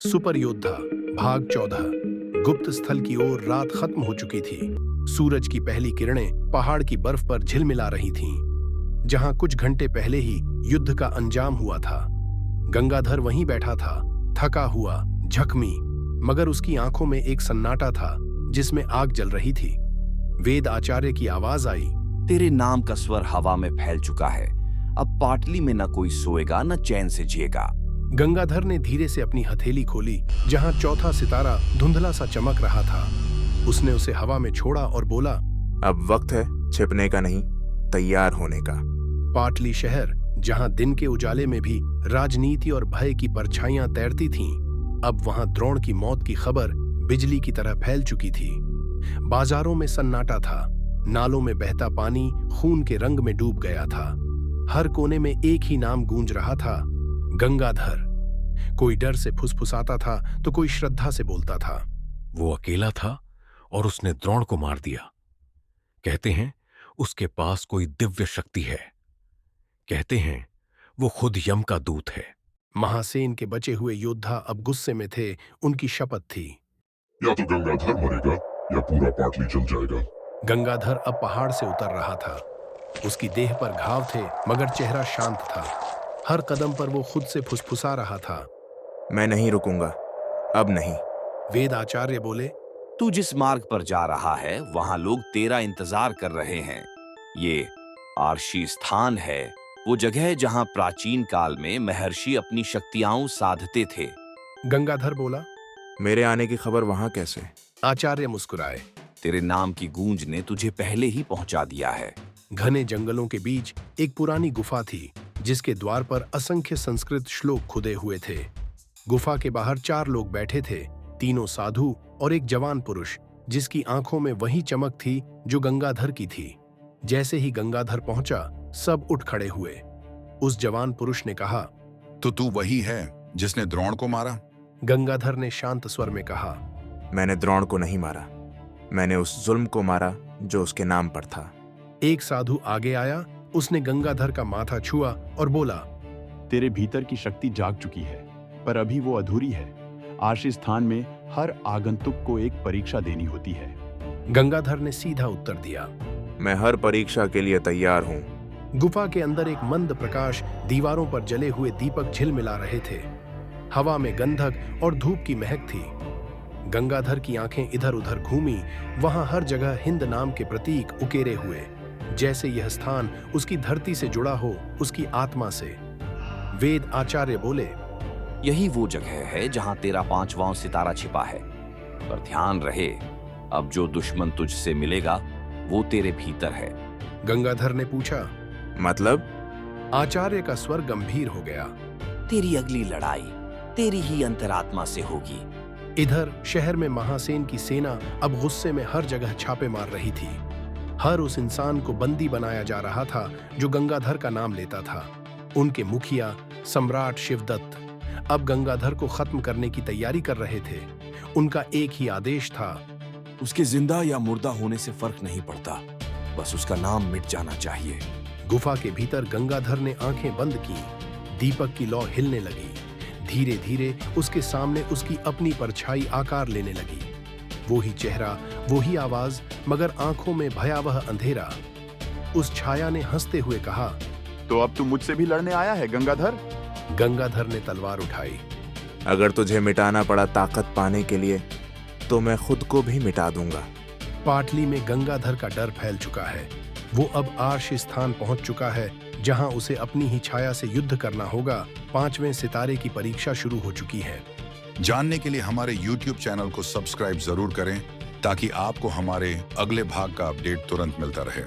Super योद्धा भाग 14। गुप्त स्थल की ओर रात खत्म हो चुकी थी। सूरज की पहली किरणें पहाड़ की बर्फ पर झिलमिला रही थीं, जहां कुछ घंटे पहले ही युद्ध का अंजाम हुआ था। गंगाधर वहीं बैठा था, थका हुआ, जख्मी, मगर उसकी आंखों में एक सन्नाटा था जिसमें आग जल रही थी। वेद आचार्य की आवाज आई, तेरे नाम का स्वर हवा में फैल चुका है। अब पाटली में न कोई सोएगा न चैन से जिएगा। गंगाधर ने धीरे से अपनी हथेली खोली, जहां चौथा सितारा धुंधला सा चमक रहा था। उसने उसे हवा में छोड़ा और बोला, अब वक्त है छिपने का नहीं, तैयार होने का। पाटली शहर, जहां दिन के उजाले में भी राजनीति और भय की परछाइयां तैरती थीं, अब वहां द्रोण की मौत की खबर बिजली की तरह फैल चुकी थी। बाजारों में सन्नाटा था, नालों में बहता पानी खून के रंग में डूब गया था। हर कोने में एक ही नाम गूंज रहा था, गंगाधर। कोई डर से फुसफुसाता था तो कोई श्रद्धा से बोलता था। वो अकेला था और उसने द्रोण को मार दिया। कहते हैं उसके पास कोई दिव्य शक्ति है। कहते हैं वो खुद यम का दूत है। महासेन के बचे हुए योद्धा अब गुस्से में थे। उनकी शपथ थी, या तो गंगाधर मरेगा या पूरा पाटली जल जाएगा। गंगाधर अब पहाड़ से उतर रहा था। उसकी देह पर घाव थे, मगर चेहरा शांत था। हर कदम पर वो खुद से फुसफुसा रहा था, मैं नहीं रुकूंगा, अब नहीं। वेद आचार्य बोले, तू जिस मार्ग पर जा रहा है वहां लोग तेरा इंतजार कर रहे हैं। ये आर्षी स्थान है, वो जगह जहां प्राचीन काल में महर्षि अपनी शक्तियां साधते थे। गंगाधर बोला। मेरे आने की खबर वहां कैसे? आचार्य मुस्कुराए, तेरे नाम की गूंज ने तुझे पहले ही पहुंचा दिया है। घने जंगलों के बीच एक पुरानी गुफा थी, जिसके द्वार पर असंख्य संस्कृत श्लोक खुदे हुए थे। गुफा के बाहर 4 लोग बैठे थे, तीनों साधु और एक जवान पुरुष, जिसकी आंखों में वही चमक थी जो गंगाधर की थी। जैसे ही गंगाधर पहुंचा, सब उठ खड़े हुए। उस जवान पुरुष ने कहा, तो तू वही है जिसने द्रोण को मारा? गंगाधर ने शांत स्वर में कहा, मैंने द्रोण को नहीं मारा, मैंने उस जुल्म को मारा जो उसके नाम पर था। एक साधु आगे आया, उसने गंगाधर का माथा छुआ और बोला, तेरे भीतर की शक्ति जाग चुकी है, पर अभी वो अधूरी है। आर्षी स्थान में हर आगंतुक को एक परीक्षा देनी होती है। गंगाधर ने सीधा उत्तर दिया, मैं हर परीक्षा के लिए तैयार हूं। गुफा के अंदर एक मंद प्रकाश, दीवारों पर जले हुए दीपक झिलमिला रहे थे। हवा में गंधक और धूप की महक थी। गंगाधर की आंखें इधर उधर घूमी। वहां हर जगह हिंद नाम के प्रतीक उकेरे हुए, जैसे यह स्थान उसकी धरती से जुड़ा हो, उसकी आत्मा से। वेद आचार्य बोले, यही वो जगह है जहां तेरा 5वां सितारा छिपा है। पर ध्यान रहे, अब जो दुश्मन तुझसे मिलेगा वो तेरे भीतर है। गंगाधर ने पूछा, मतलब? आचार्य का स्वर गंभीर हो गया, तेरी अगली लड़ाई तेरी ही अंतरात्मा से होगी। इधर शहर में महासेन की सेना अब गुस्से में हर जगह छापे मार रही थी। हर उस इंसान को बंदी बनाया जा रहा था जो गंगाधर का नाम लेता था। उनके मुखिया सम्राट शिवदत्त अब गंगाधर को खत्म करने की तैयारी कर रहे थे। उनका एक ही आदेश था, उसके जिंदा या मुर्दा होने से फर्क नहीं पड़ता, बस उसका नाम मिट जाना चाहिए। गुफा के भीतर गंगाधर ने आंखें बंद की। दीपक की लौ हिलने लगी। धीरे धीरे उसके सामने उसकी अपनी परछाई आकार लेने लगी। वो ही चेहरा, वो ही आवाज, मगर आंखों में भयावह अंधेरा। उस छाया ने हंसते हुए कहा, तो अब तू मुझसे भी लड़ने आया है गंगाधर? गंगाधर ने तलवार उठाई। अगर तुझे मिटाना पड़ा ताकत पाने के लिए, तो मैं खुद को भी मिटा दूंगा। पाटली में गंगाधर का डर फैल चुका है। वो अब आर्ष स्थान पहुंच चुका है, जहां उसे अपनी ही छाया से युद्ध करना होगा। 5वें सितारे की परीक्षा शुरू हो चुकी है। जानने के लिए हमारे YouTube चैनल को सब्सक्राइब जरूर करें, ताकि आपको हमारे अगले भाग का अपडेट तुरंत मिलता रहे।